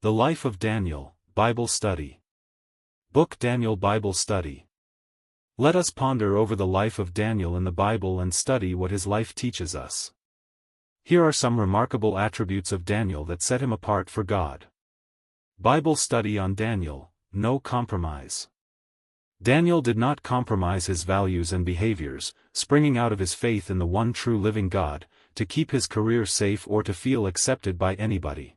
The Life of Daniel, Bible Study. Book Daniel Bible Study. Let us ponder over the life of Daniel in the Bible and study what his life teaches us. Here are some remarkable attributes of Daniel that set him apart for God. Bible Study on Daniel, no compromise. Daniel did not compromise his values and behaviors, springing out of his faith in the one true living God, to keep his career safe or to feel accepted by anybody.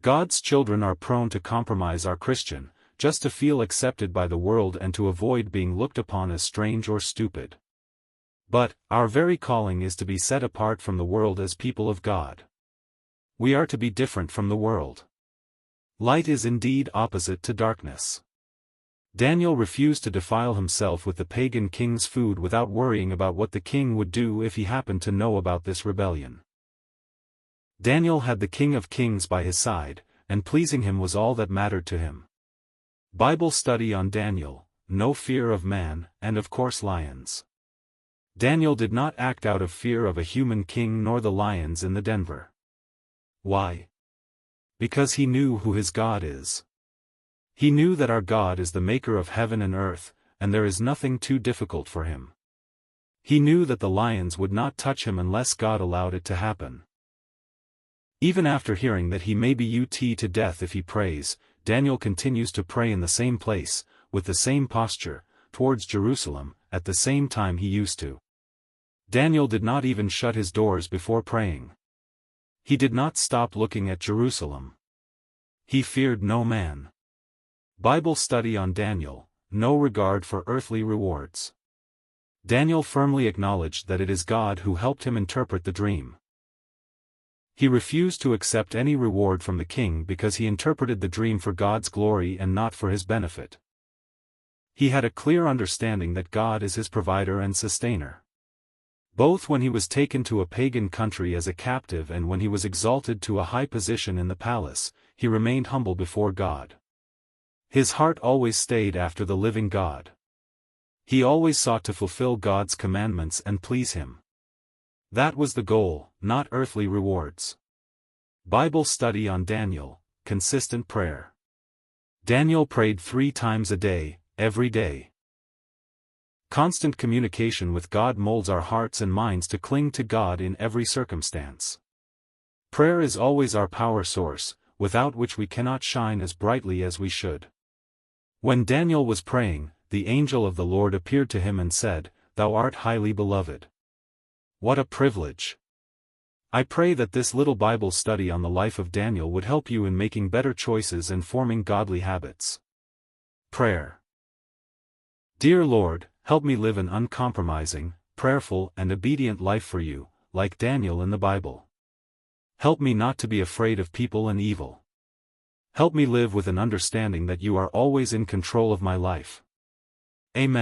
God's children are prone to compromise our Christian, just to feel accepted by the world and to avoid being looked upon as strange or stupid. But, our very calling is to be set apart from the world as people of God. We are to be different from the world. Light is indeed opposite to darkness. Daniel refused to defile himself with the pagan king's food without worrying about what the king would do if he happened to know about this rebellion. Daniel had the King of Kings by his side, and pleasing him was all that mattered to him. Bible Study on Daniel, no fear of man, and of course lions. Daniel did not act out of fear of a human king nor the lions in the Denver. Why? Because he knew who his God is. He knew that our God is the maker of heaven and earth, and there is nothing too difficult for him. He knew that the lions would not touch him unless God allowed it to happen. Even after hearing that he may be put to death if he prays, Daniel continues to pray in the same place, with the same posture, towards Jerusalem, at the same time he used to. Daniel did not even shut his doors before praying. He did not stop looking at Jerusalem. He feared no man. Bible Study on Daniel, no regard for earthly rewards. Daniel firmly acknowledged that it is God who helped him interpret the dream. He refused to accept any reward from the king because he interpreted the dream for God's glory and not for his benefit. He had a clear understanding that God is his provider and sustainer. Both when he was taken to a pagan country as a captive and when he was exalted to a high position in the palace, he remained humble before God. His heart always stayed after the living God. He always sought to fulfill God's commandments and please him. That was the goal, not earthly rewards. Bible Study on Daniel, consistent prayer. Daniel prayed 3 times a day, every day. Constant communication with God molds our hearts and minds to cling to God in every circumstance. Prayer is always our power source, without which we cannot shine as brightly as we should. When Daniel was praying, the angel of the Lord appeared to him and said, "Thou art highly beloved." What a privilege! I pray that this little Bible study on the life of Daniel would help you in making better choices and forming godly habits. Prayer. Dear Lord, help me live an uncompromising, prayerful and obedient life for you, like Daniel in the Bible. Help me not to be afraid of people and evil. Help me live with an understanding that you are always in control of my life. Amen.